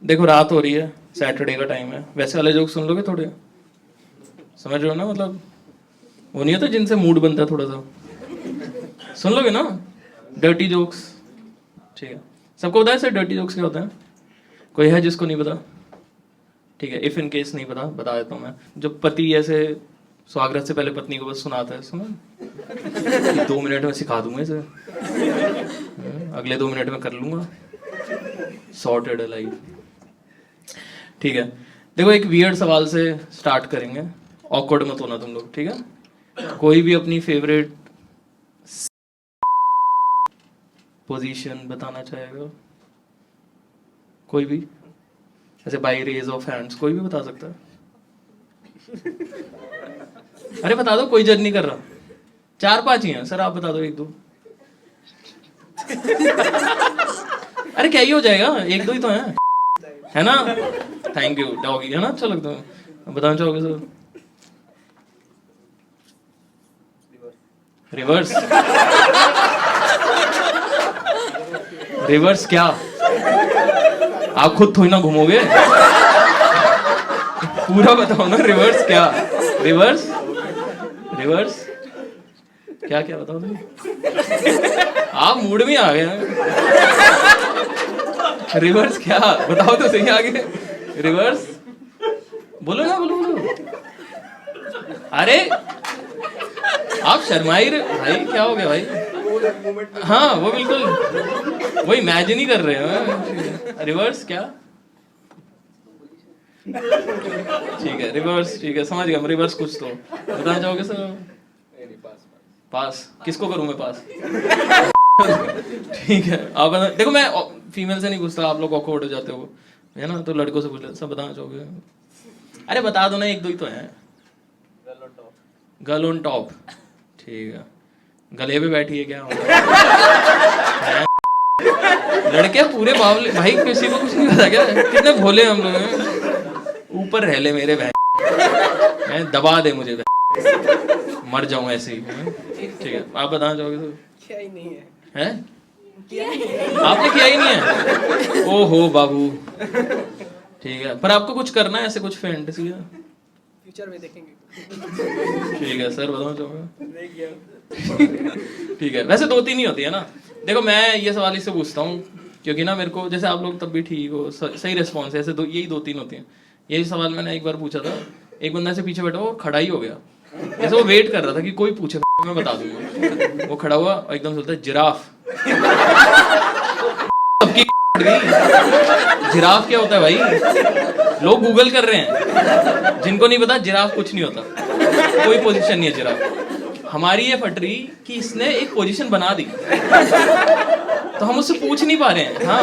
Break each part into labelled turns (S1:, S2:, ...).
S1: देखो रात हो रही है, सैटरडे का टाइम है, वैसे वाले जोक सुन लोगे थोड़े? समझ रहे हो ना? मतलब वो नहीं होता जिनसे मूड बनता है थोड़ा सा, सुन लोगे ना? डर्टी जोक्स, ठीक है। सबको पता है सर डर्टी जोक्स क्या होता है? कोई है जिसको नहीं पता? ठीक है, इफ इन केस नहीं पता बता देता हूँ मैं। जो पति ऐसे स्वागत से पहले पत्नी को बस सुनाता है, सुनो 2 मिनट में सिखा दूंगा इसे, अगले 2 मिनट में कर लूंगा, सॉर्टेड है लाइफ। ठीक है, देखो एक वियर्ड सवाल से स्टार्ट करेंगे, ऑकवर्ड मत होना तुम लोग, ठीक है? कोई भी अपनी फेवरेट पोजीशन बताना चाहेगा? कोई भी ऐसे बाय रेज ऑफ हैंड्स कोई भी बता सकता है? अरे बता दो, कोई जज नहीं कर रहा। 4-5 ही हैं सर, आप बता दो 1-2। अरे क्या ही हो जाएगा, 1-2 ही तो है ना? थैंक यू डॉगी, है ना? अच्छा लगता है। बताना चाहोगे सर? रिवर्स? रिवर्स क्या? आप खुद थोड़ी ना घूमोगे, पूरा बताओ ना। रिवर्स क्या? रिवर्स रिवर्स क्या क्या बताओ ना। आप मूड में आ गए हैं। रिवर्स क्या बताओ तो सही आगे। रिवर्स बोलो ना, बोलो बोलो। अरे आप शर्माई भाई, क्या हो गया भाई? हाँ वो बिल्कुल वो इमेजिन ही कर रहे हैं। रिवर्स क्या? ठीक है रिवर्स, ठीक है समझ गया। रिवर्स कुछ तो बताना चाहोगे सर? पास किसको करूं मैं पास? ठीक है आप बता। देखो मैं फीमेल से नहीं पूछता, आप लोग ऑकवर्ड हो जाते हो, है ना? तो लड़कों से पूछ लेते। सब बताना चाहोगे? अरे बता दो ना, 1-2 ही तो हैं। गर्ल ऑन टॉप, ठीक है। गले पे बैठी है क्या? लड़के पूरे बावले भाई, किसी को कुछ नहीं पता क्या? कितने भोले हम लोग हैं। ऊपर रह ले मेरे बहन, दबा दे मुझे, मर जाऊं ऐसे ही। ठीक है आप बताना चाहोगे? तो
S2: क्या ही नहीं है,
S1: हैं? आपने किया ही नहीं है? ओहो बाबू, ठीक है। पर आपको कुछ करना है ऐसे, कुछ फैंटेसी है?
S2: फ्यूचर में देखेंगे।
S1: ठीक है सर बताना चाहोगे? ठीक है, वैसे 2-3 ही होती है ना। देखो मैं ये सवाल इससे पूछता हूँ क्योंकि ना मेरे को, जैसे आप लोग तब भी ठीक हो, सही रिस्पॉन्स है, ऐसे यही 2-3 होती हैं। यही सवाल मैंने एक बार पूछा था, एक बंदा ऐसे पीछे बैठा, वो खड़ा ही हो गया, जैसे वो वेट कर रहा था कि कोई पूछे, मैं बता दूंगा। वो खड़ा हुआ और एकदम से बोलता है जिराफ। जिराफ क्या होता है भाई? लोग गूगल कर रहे हैं, जिनको नहीं पता जिराफ कुछ नहीं होता, कोई पोजीशन नहीं है जिराफ। हमारी ये फटरी कि इसने एक पोजीशन बना दी, तो हम उससे पूछ नहीं पा रहे हैं। हाँ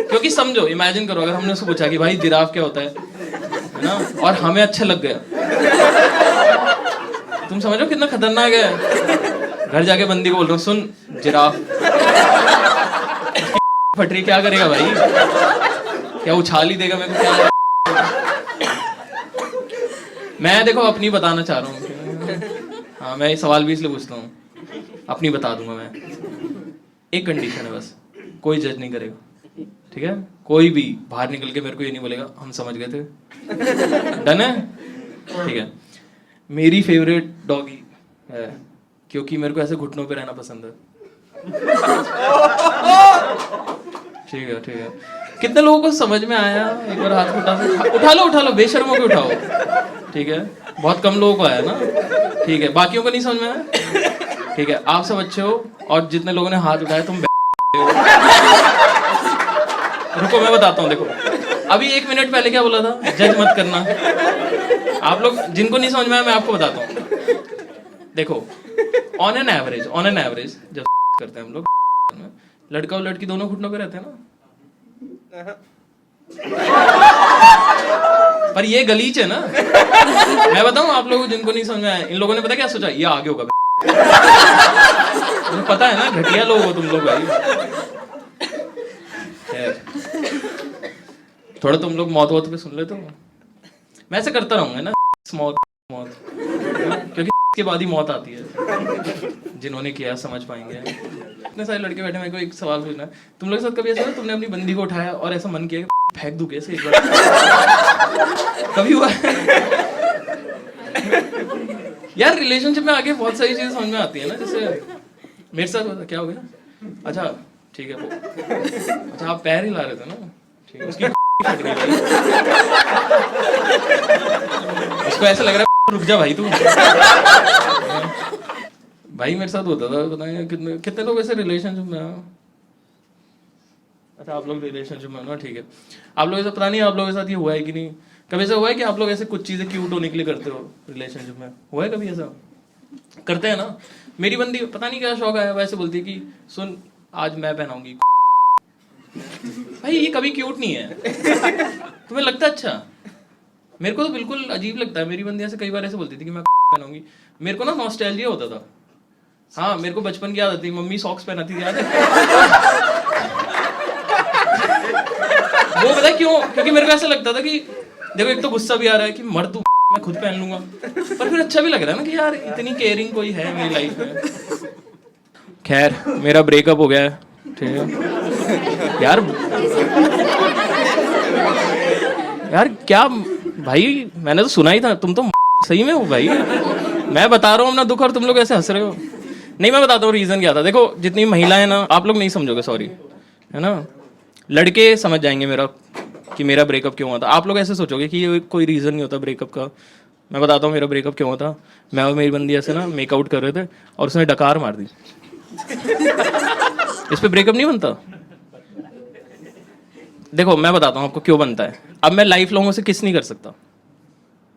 S1: क्योंकि समझो, इमेजिन करो अगर हमने उसको पूछा कि भाई जिराफ क्या होता है ना, और हमें अच्छा लग गया, तुम समझो कितना खतरनाक है। घर जाके बंदी को बोल रहा हूँ, सुन जिराफ। फटरी क्या करेगा भाई? क्या उछाल ही देगा मेरे को? क्या? मैं देखो अपनी बताना चाह रहा हूँ। हाँ मैं ये सवाल भी इसलिए पूछता हूँ, अपनी बता दूंगा मैं। एक कंडीशन है बस, कोई जज नहीं करेगा, ठीक है? कोई भी बाहर निकल के मेरे को ये नहीं बोलेगा हम समझ गए थे। डन है? ठीक है। मेरी फेवरेट डॉगी है क्योंकि मेरे को ऐसे घुटनों पे रहना पसंद है। ठीक है, ठीक है। कितने लोगों को समझ में आया? एक बार हाथ उठा लो बेशर्मों को उठाओ, ठीक है? बहुत कम लोगों को आया ना, ठीक है। बाकियों को नहीं समझ में आया? ठीक है, आप सब अच्छे हो, और जितने लोगों ने हाथ उठाया तुम रुको मैं बताता हूँ। देखो अभी 1 मिनट पहले क्या बोला था? जज मत करना। आप लोग जिनको नहीं समझ में आया मैं आपको बताता हूँ। देखो ऑन एन एवरेज जब करते हैं हम लोग, लड़का और लड़की दोनों घुटनों पे रहते हैं ना। पर ये गलीच है ना। मैं बताऊं आप लोगों को जिनको नहीं समझ में आया, इन लोगों ने पता क्या सोचा? ये आगे होगा। तुम्हें पता है ना, घटिया लोग हो तुम लोग भाई। थोड़ा तुम लोग मौत पे सुन लेते हो। मैं ऐसे करता रहूंगा ना, मौत क्योंकि के बाद ही मौत आती है। जिन्होंने किया समझ पाएंगे। इतने सारे लड़के बैठे, मेरे को एक सवाल पूछना है, तुम लोग के साथ कभी ऐसा हुआ तुमने अपनी बंदी को उठाया और ऐसा मन किया फेंक दूं कैसे एक बार? कभी हुआ है? यार रिलेशनशिप में आगे बहुत सारी चीजें समझ में आती है ना, जैसे मेरे साथ हुआ था, क्या हो गया? अच्छा ठीक है वो, अच्छा आप पैर हिला रहे थे ना, ठीक है, उसकी फट गई भाई, उसको ऐसा लग रहा है रुक जा भाई तू। भाई मेरे साथ होता था, पता नहीं कितने कितने लोग ऐसे रिलेशनशिप में हैं। अच्छा आप लोग रिलेशनशिप में हो ना, ठीक है। आप लोग ऐसा पता नहीं आप लोगों के साथ ये हुआ है कि नहीं, कभी ऐसा हुआ है कि आप लोग ऐसे कुछ चीजें क्यूट होने के लिए करते हो रिलेशनशिप में? हुआ है कभी ऐसा? करते हैं ना। मेरी बंदी पता नहीं क्या शौक आया, वैसे बोलती है कि सुन आज मैं पहनाऊंगी। भाई ये कभी क्यूट नहीं है, तुम्हें लगता है अच्छा? मेरे को तो बिल्कुल अजीब लगता है। मेरी बंदी ऐसे कई बार ऐसे बोलती थी कि मैं पहनाऊंगी, मेरे को ना नॉस्टैल्जिया होता था। हाँ मेरे को बचपन की याद आती, मम्मी सॉक्स पहनाती थी, याद है? वो पता है क्यों? क्योंकि मेरे को ऐसा लगता था कि देखो एक तो गुस्सा भी आ रहा है कि मर तू, मैं खुद पहन लूंगा, पर फिर अच्छा भी लग रहा है ना कि यार इतनी केयरिंग कोई है मेरी लाइफ में। खैर मेरा ब्रेकअप हो गया है, ठीक है यार। यार क्या भाई, मैंने तो सुना ही था, तुम तो सही में हो भाई। मैं बता रहा हूँ अपना दुख और तुम लोग ऐसे हंस रहे हो। नहीं मैं बताता हूँ रीजन क्या था। देखो जितनी महिलाएं ना, आप लोग नहीं समझोगे सॉरी, है ना, लड़के समझ जाएंगे मेरा कि मेरा ब्रेकअप क्यों हुआ था। आप लोग ऐसे सोचोगे कि ये कोई रीजन नहीं होता ब्रेकअप का। मैं बताता हूँ मेरा ब्रेकअप क्यों हुआ था। मैं और मेरी बंदी ऐसे ना मेकआउट कर रहे थे और उसने डकार मार दी। इस पे ब्रेकअप नहीं बनता। देखो मैं बताता हूँ आपको क्यों बनता है। अब मैं लाइफ लॉन्ग उसे किस नहीं कर सकता,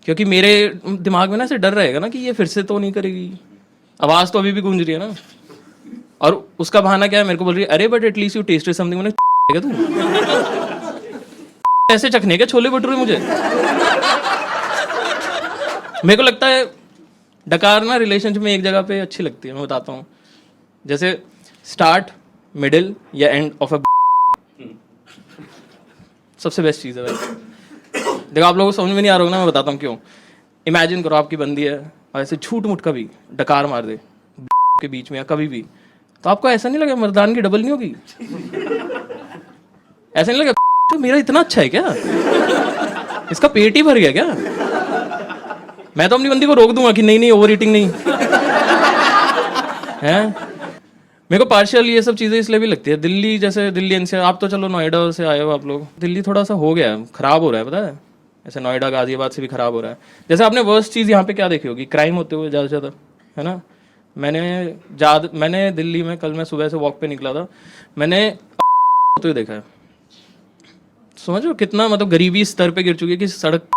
S1: क्योंकि मेरे दिमाग में ना ऐसे डर रहेगा ना कि ये फिर से तो नहीं करेगी। आवाज तो अभी भी गूंज रही है ना। और उसका बहाना क्या है, मेरे को बोल रही है अरे but at least you tested something. मैंने तू ऐसे चखने के छोले भटूरे मुझे। मेरे को लगता है डकार ना रिलेशनशिप में एक जगह पे अच्छी लगती है। मैं बताता हूँ, जैसे स्टार्ट मिडिल या एंड ऑफ अ सबसे बेस्ट चीज़ है भाई। देखो आप लोगों को समझ में नहीं आ रहा होगा ना, मैं बताता हूँ क्यों। इमेजिन करो आपकी बंदी है और ऐसे झूठ मूठ कभी डकार मार दे के बीच में या कभी भी, तो आपको ऐसा नहीं लगा मर्दान की डबल नहीं होगी? ऐसा नहीं लगा तो मेरा इतना अच्छा है क्या, इसका पेट ही भर गया क्या? मैं तो अपनी बंदी को रोक दूंगा कि नहीं नहीं ओवर ईटिंग नहीं है। मेरे को पार्शियल ये सब चीज़ें इसलिए भी लगती है। दिल्ली जैसे दिल्ली एनसीआर, आप तो चलो नोएडा से आए हो आप लोग, दिल्ली थोड़ा सा हो गया है, खराब हो रहा है पता है। ऐसे नोएडा गाजियाबाद से भी खराब हो रहा है। जैसे आपने वर्स्ट चीज़ यहाँ पे क्या देखी होगी, क्राइम होते हुए ज़्यादा से ज़्यादा, है ना। मैंने दिल्ली में कल मैं सुबह से वॉक पे निकला था, मैंने होते हुए देखा है। समझो कितना मतलब गरीबी स्तर पे गिर चुकी है कि सड़क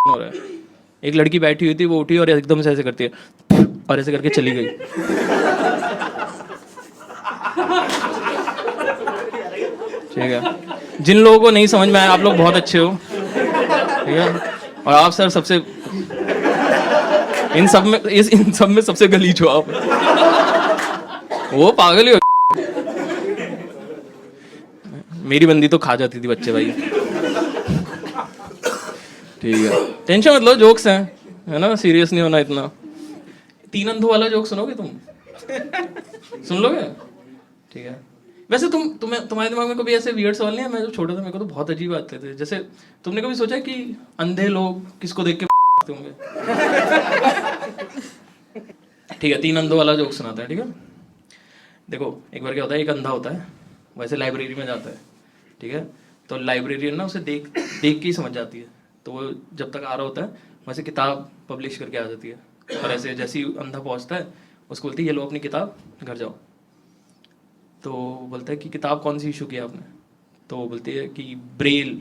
S1: हो रहा है। एक लड़की बैठी हुई थी, वो उठी और एकदम से ऐसे करती है और ऐसे करके चली गई। ठीक है, जिन लोगों को नहीं समझ में आया आप लोग बहुत अच्छे हो, ठीक है, और आप सर सबसे इन सब में सबसे गलीज हो आप। वो पागल ही हो। मेरी बंदी तो खा जाती थी बच्चे भाई। ठीक है टेंशन मत लो, जोक्स हैं, है ना, सीरियस नहीं होना इतना। तीन अंधों वाला जोक सुनोगे तुम? सुन लोगे? ठीक है। वैसे तुम्हारे दिमाग में कभी ऐसे वियर्ड सवाल नहीं है? मैं जब छोटा था मेरे को तो बहुत अजीब आते थे। जैसे तुमने कभी सोचा कि अंधे लोग किसको देख के होंगे? ठीक है, तीन अंधों वाला जोक सुनाता है, ठीक है। देखो एक बार क्या होता है, एक अंधा होता है, वैसे लाइब्रेरी में जाता है, ठीक है। तो लाइब्रेरियन ना उसे देख के ही समझ जाती है। तो वो जब तक आ रहा होता है वैसे किताब पब्लिश करके आ जाती है, और ऐसे जैसे ही अंधा पहुंचता है उसको बोलती है ये लो अपनी किताब, घर जाओ। तो बोलता है कि किताब कौन सी इशू की आपने? तो वो बोलती है कि ब्रेल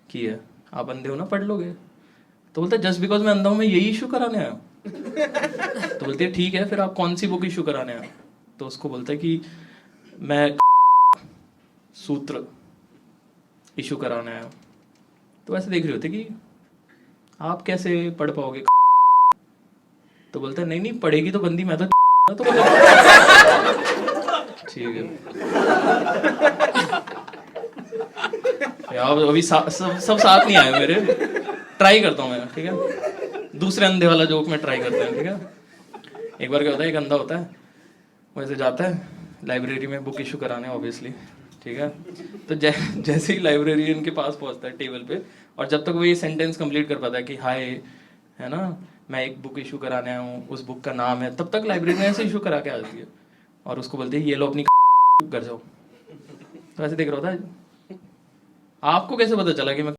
S1: की है। आप अंधे हो ना, पढ़ लोगे? तो बोलता है जस्ट बिकॉज मैं अंधा हूँ मैं यही इशू कराने आया? तो बोलती है ठीक है फिर आप कौन सी बुक इशू कराने आए? तो उसको बोलता है कि मैं सूत्र इशू कराने आया। तो वैसे देख रहे होते कि आप कैसे पढ़ पाओगे? तो बोलता है नहीं नहीं पढ़ेगी तो बंदी मैं तो ठीक है यार अभी सब साथ नहीं आए मेरे। ट्राई करता हूँ मैं, ठीक है। दूसरे अंधे वाला जोक में ट्राई करते हैं, ठीक है। एक बार क्या होता है, एक अंधा होता है, वैसे जाता है लाइब्रेरी में बुक इशू कराने ऑब्वियसली, ठीक है। तो जैसे ही लाइब्रेरियन के पास पहुंचता है टेबल पे, और जब तक वो ये सेंटेंस कंप्लीट कर पाता है कि हाय, है ना, मैं एक बुक इशू कराने आया हूँ, उस बुक का नाम है, तब तक लाइब्रेरी में ऐसे इशू करा के आती है और उसको बोलती है ये लो अपनी घर जाओ। तो ऐसे देख रहा होता है। आपको कैसे पता चला कि मैं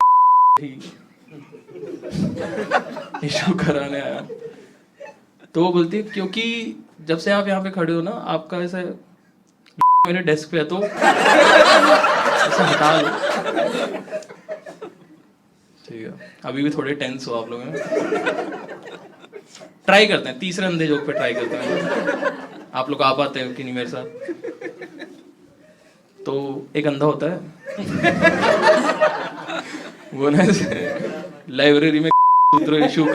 S1: इशू कराने आया? तो वो बोलती है क्योंकि जब से आप यहाँ पे खड़े हो ना, आपका ऐसे मेरे डेस्क पे है तो ऐसे हटा लो। ठीक है, अभी भी थोड़े टेंस हो आप लोग हैं। ट्राई करते हैं, तीसरे अंधे जोक पे ट्राई करते हैं। आप लोग आ पाते हो कि नहीं मेरे साथ? तो एक अंधा होता है, वो ना लाइब्रेरी में सूत्र इशू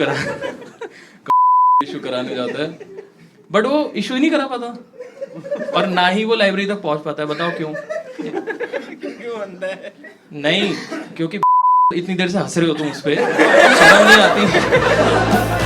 S1: कराने जाता है, बट वो इशू ही नहीं करा पाता और ना ही वो लाइब्रेरी तक पहुंच पाता है। बताओ क्यों?
S2: क्यों अंधा है?
S1: नहीं, क्योंकि इतनी देर से हंस रहे हो तुम उस पे, शर्म नहीं आती?